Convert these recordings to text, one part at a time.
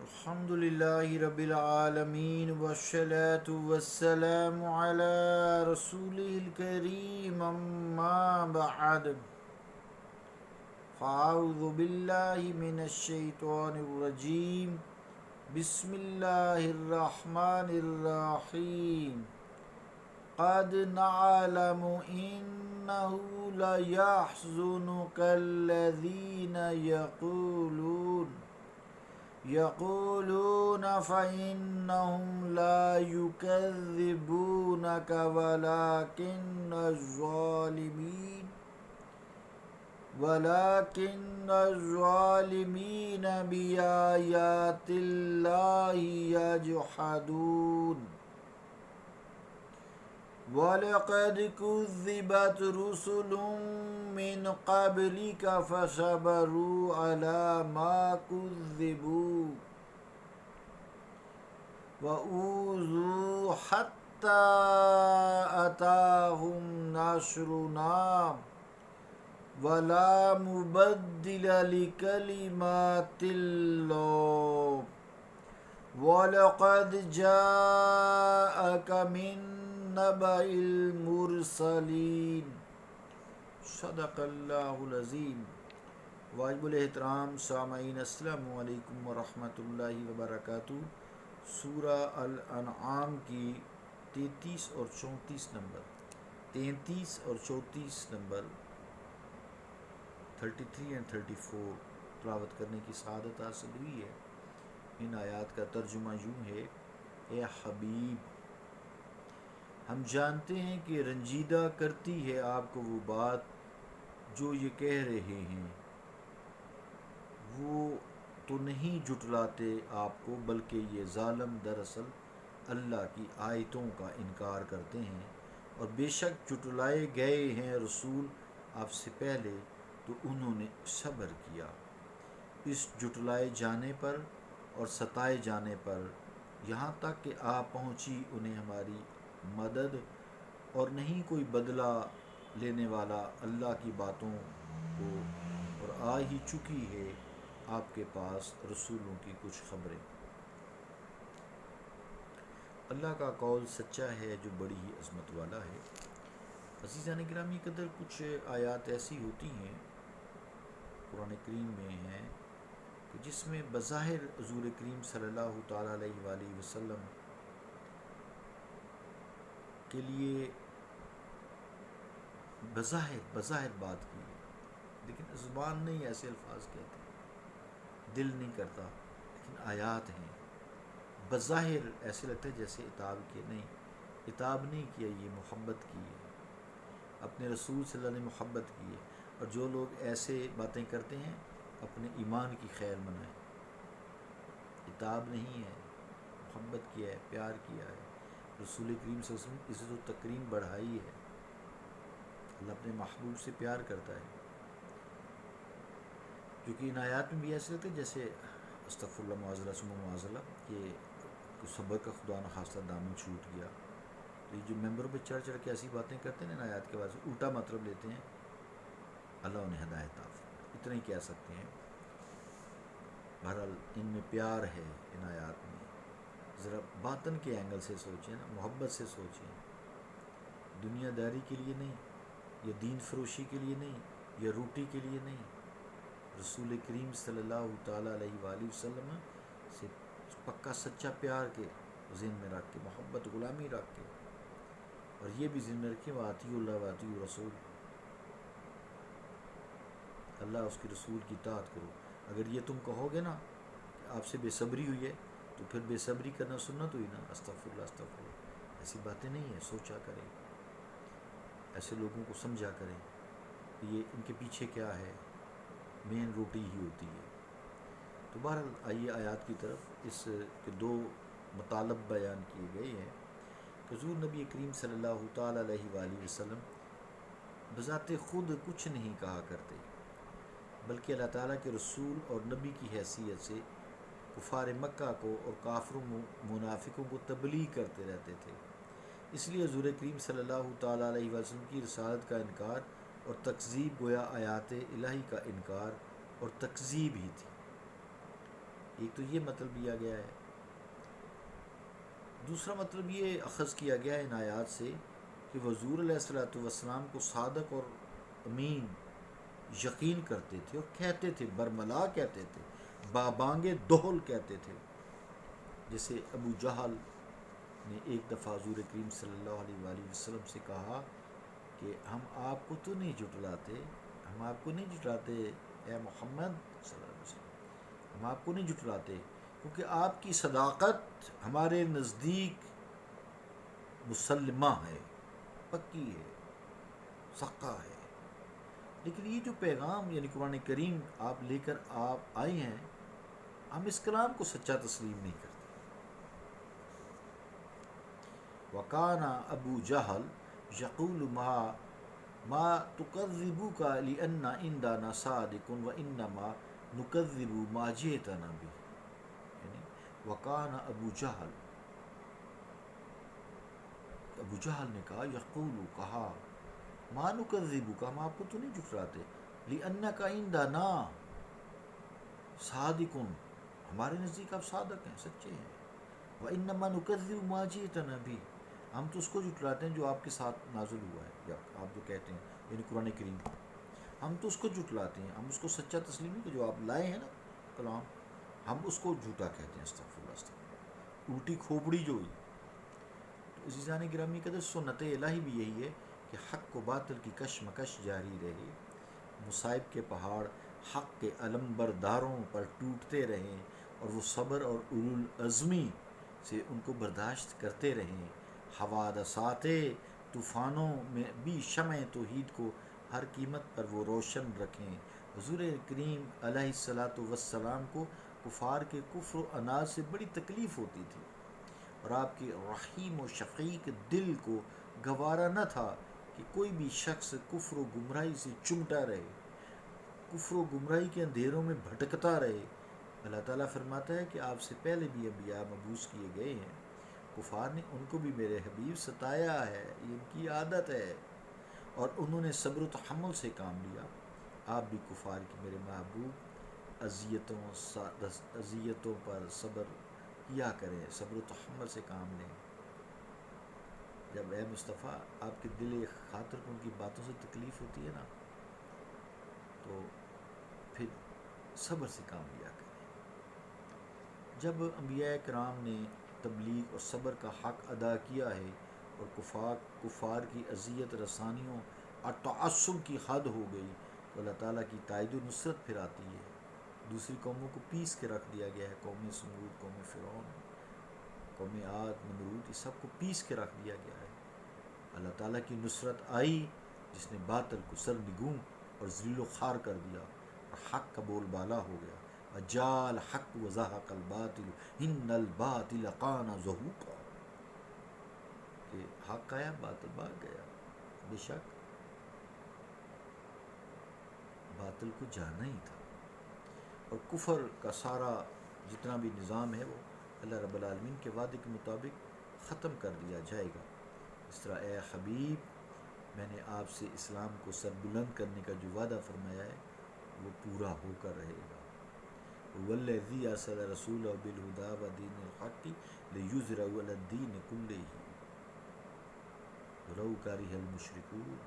الحمد لله رب العالمين والصلاة والسلام على رسوله الكريم أما بعد فأعوذ بالله من الشيطان الرجيم بسم الله الرحمن الرحيم قد نعلم إنه ليحزنك الذين يقولون فإنهم لا يكذبونك ولكن الظالمين بآيات الله يجحدون وَلَقَدْ كُذِّبَتْ رُسُلٌ مِّن قَبْلِكَ فَصَبَرُوا عَلَى مَا كُذِّبُوا وَأُوذُوا حَتَّى أَتَاهُمْ نَصْرُنَا وَلَا مُبَدِّلَ لِكَلِمَاتِ اللَّهِ وَلَقَدْ جَاءَكَ مِن نبأ المرسلین صدق اللہ العظیم۔ واجب الاحترام سامعین، السلام علیکم ورحمۃ اللہ وبرکاتہ۔ سورہ الانعام کی 33 اور 34 نمبر 33 and 34 تلاوت کرنے کی سعادت حاصل ہوئی ہے۔ ان آیات کا ترجمہ یوں ہے: اے حبیب، ہم جانتے ہیں کہ رنجیدہ کرتی ہے آپ کو وہ بات جو یہ کہہ رہے ہیں۔ وہ تو نہیں جھٹلاتے آپ کو، بلکہ یہ ظالم دراصل اللہ کی آیتوں کا انکار کرتے ہیں، اور بے شک جھٹلائے گئے ہیں رسول آپ سے پہلے تو انہوں نے صبر کیا، اس جھٹلائے جانے پر اور ستائے جانے پر، یہاں تک کہ آ پہنچی انہیں ہماری مدد، اور نہیں کوئی بدلہ لینے والا اللہ کی باتوں کو، اور آ ہی چکی ہے آپ کے پاس رسولوں کی کچھ خبریں۔ اللہ کا قول سچا ہے جو بڑی ہی عظمت والا ہے۔ عزیزان گرامی قدر، کچھ آیات ایسی ہوتی ہیں قرآن کریم میں ہیں کہ جس میں بظاہر حضور کریم صلی اللہ تعالیٰ علیہ وآلہ وسلم کے لیے بظاہر بات کی، لیکن زبان نہیں ایسے الفاظ کہتے، دل نہیں کرتا، لیکن آیات ہیں بظاہر ایسے لگتا ہے جیسے عتاب کیے، نہیں، عتاب نہیں کیا، یہ محبت کی ہے، اپنے رسول صلی اللہ نے محبت کی ہے۔ اور جو لوگ ایسے باتیں کرتے ہیں اپنے ایمان کی خیر منائیں، عتاب نہیں ہے، محبت کیا ہے، پیار کیا ہے، رسول کریم صلی اللہ علیہ وسلم عزت و تکریم بڑھائی ہے۔ اللہ اپنے محبوب سے پیار کرتا ہے، کیونکہ ان آیات میں بھی ایسے لگتا ہے جیسے استغفر اللہ، معاذ اللہ ثم معاذ اللہ، کہ صبر کا خدا نخواستہ دامن چھوٹ گیا۔ تو یہ جو ممبروں پہ چڑھ کے ایسی باتیں کرتے ہیں نا، ان آیات کے بعد الٹا مطلب لیتے ہیں، اللہ انہیں ہدایت عطا فرمائے، اتنا ہی کہہ سکتے ہیں۔ بہرحال ان میں پیار ہے، ان آیات میں ذرا باطن کے اینگل سے سوچیں نا، محبت سے سوچیں، دنیا داری کے لیے نہیں، یا دین فروشی کے لیے نہیں، یا روٹی کے لیے نہیں، رسول کریم صلی اللہ تعالیٰ علیہ وآلہ وسلم سے پکا سچا پیار کے ذہن میں رکھ کے، محبت غلامی رکھ کے، اور یہ بھی ذہن میں رکھیں وَأَطِیعُوا اللَّهَ وَأَطِیعُوا الرَّسُولَ، اللہ اس کے رسول کی اطاعت کرو۔ اگر یہ تم کہو گے نا کہ آپ سے بے صبری ہوئی ہے، تو پھر بے صبری کرنا سنت ہوئی نا، استغفر اللہ استغفر اللہ، ایسی باتیں نہیں ہیں، سوچا کریں، ایسے لوگوں کو سمجھا کریں کہ یہ ان کے پیچھے کیا ہے، مین روٹی ہی ہوتی ہے۔ تو بہرحال آئیے آیات کی طرف۔ اس کے دو مطالب بیان کیے گئے ہیں کہ حضور نبی کریم صلی اللہ تعالیٰ علیہ وآلہ وسلم بذات خود کچھ نہیں کہا کرتے، بلکہ اللہ تعالیٰ کے رسول اور نبی کی حیثیت سے کفار مکہ کو اور کافروں منافقوں کو تبلیغ کرتے رہتے تھے۔ اس لیے حضور کریم صلی اللہ تعالیٰ علیہ وسلم کی رسالت کا انکار اور تکذیب گویا آیات الہی کا انکار اور تکذیب ہی تھی۔ ایک تو یہ مطلب لیا گیا ہے. دوسرا مطلب یہ اخذ کیا گیا ہے ان آیات سے کہ حضور علیہ الصلوۃ والسلام کو صادق اور امین یقین کرتے تھے اور کہتے تھے، برملا کہتے تھے، بابانگ دہل کہتے تھے. جیسے ابو جہل نے ایک دفعہ حضور کریم صلی اللہ علیہ وآلہ وسلم سے کہا کہ ہم آپ کو تو نہیں جھٹلاتے، ہم آپ کو نہیں جھٹلاتے اے محمد صلی اللہ علیہ وسلم، ہم آپ کو نہیں جھٹلاتے کیونکہ آپ کی صداقت ہمارے نزدیک مسلمہ ہے، پکی ہے، سقہ ہے. لیکن یہ جو پیغام یعنی قرآن کریم آپ لے کر آپ آئے ہیں، ہم اس کلام کو سچا تسلیم نہیں کرتے. وَقَانَ ابو جہل یقول ما تُكَذِّبُكَ لِأَنَّ عِنْدَنَا صَادِقٌ وَإِنَّمَا نُكَذِّبُ مَا جِئْتَنَا بِهِ. یعنی وَقَانَ ابو جہل نے کہا، یقول کہا، ما نُكَذِّبُكَ ہم آپ کو تو نہیں جھٹلاتے، لِأَنَّكَ عِنْدَنَا صَادِقٌ ہمارے نزدیک آپ صادق ہیں، سچے ہیں، وَإِنَّمَا نُكَذِّبُ مَا جِئْتَنَا بِهِ ہم تو اس کو جھٹلاتے ہیں جو آپ کے ساتھ نازل ہوا ہے، یا آپ جو کہتے ہیں یعنی قرآن کریم، ہم تو اس کو جھٹلاتے ہیں، ہم اس کو سچا تسلیم نہیں کہ جو آپ لائے ہیں نا کلام، ہم اس کو جھوٹا کہتے ہیں. استغفر اللہ استغفر اللہ، الٹی کھوپڑی جو ہوئی. تو عزیزان گرامی قدر سنت الہی بھی یہی ہے کہ حق و باطل کی کشمکش جاری رہے، مصائب کے پہاڑ حق کے علمبرداروں پر ٹوٹتے رہیں اور وہ صبر اور اولوالعزمی سے ان کو برداشت کرتے رہیں. حوادثات طوفانوں میں بھی شمع توحید کو ہر قیمت پر وہ روشن رکھیں. حضور کریم علیہ الصلاۃ والسلام کو کفار کے کفر و عناد سے بڑی تکلیف ہوتی تھی، اور آپ کے رحیم و شفیق دل کو گوارا نہ تھا کہ کوئی بھی شخص کفر و گمراہی سے چمٹا رہے، کفر و گمراہی کے اندھیروں میں بھٹکتا رہے. اللہ تعالیٰ فرماتا ہے کہ آپ سے پہلے بھی انبیاء مبعوث کیے گئے ہیں، کفار نے ان کو بھی میرے حبیب ستایا ہے، یہ ان کی عادت ہے، اور انہوں نے صبر و تحمل سے کام لیا. آپ بھی کفار کی میرے محبوب اذیتوں پر صبر کیا کریں، صبر و تحمل سے کام لیں. جب اے مصطفیٰ آپ کے دل خاطر کو ان کی باتوں سے تکلیف ہوتی ہے نا، تو پھر صبر سے کام لیا کریں. جب انبیاء کرام نے تبلیغ اور صبر کا حق ادا کیا ہے اور کفار کی اذیت رسانیوں اور تعصب کی حد ہو گئی، تو اللہ تعالیٰ کی تائید و نصرت پھر آتی ہے. دوسری قوموں کو پیس کے رکھ دیا گیا ہے، قوم سمود، قوم فرعون، قوم عاد، نمرود، یہ سب کو پیس کے رکھ دیا گیا ہے. اللہ تعالیٰ کی نصرت آئی جس نے باطل کو سرنگوں اور ذلیل و خوار کر دیا اور حق کا بول بالا ہو گیا. وجاء الحق وزهق الباطل ان الباطل کان زہوقا، کہ حق آیا باطل بھاگ گیا. بے شک باطل کو جانا ہی تھا، اور کفر کا سارا جتنا بھی نظام ہے وہ اللہ رب العالمین کے وعدے کے مطابق ختم کر دیا جائے گا. اس طرح اے حبیب میں نے آپ سے اسلام کو سر بلند کرنے کا جو وعدہ فرمایا ہے وہ پورا ہو کر رہے گا. والذی ارسل رسولہ بالہدی ودین الحق لیظہرہ علی الدین کلہ ولو کرہ المشرکون.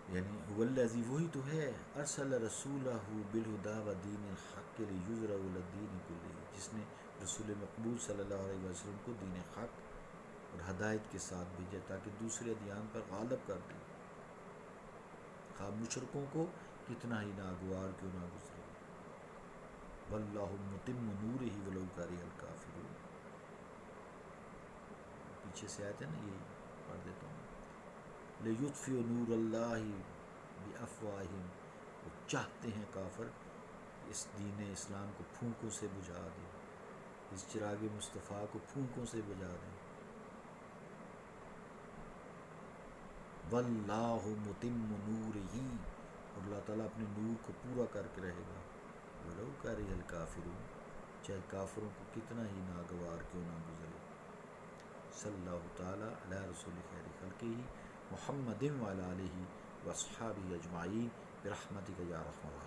یعنی والذی وہی تو ہے، ارسل رسولہ بالہدی ودین الحق لیظہرہ علی الدین کلہ، جس نے رسول مقبول صلی اللہ علیہ وسلم کو دین حق اور ہدایت کے ساتھ بھیجا تاکہ دوسرے ادیان پر غالب کر دیں، خواہ مشرکوں کو کتنا ہی ناگوار کیوں نہ گزرے. واللہ متم نورہ ولو کرہ الکافرون. پیچھے سے آیت ہے نا، یہی پڑھ دیتا ہوں. لیطفئ نور اللہ بافواہہم، وہ چاہتے ہیں کافر اس دین اسلام کو پھونکوں سے بجھا دیں، اس چراغ مصطفیٰ کو پھونکوں سے بجھا دیں. واللہ متم نورہ، اور اللہ تعالیٰ اپنے نور کو پورا کر کے رہے گا. ولو کرہ الکافرون، چاہے کافروں کو کتنا ہی ناگوار کیوں نہ گزرے. صلی اللہ تعالیٰ علی رسول خیر خلقہ محمد وعلی آلہ واصحابہ اجمعین برحمتک یا ارحم الراحمین.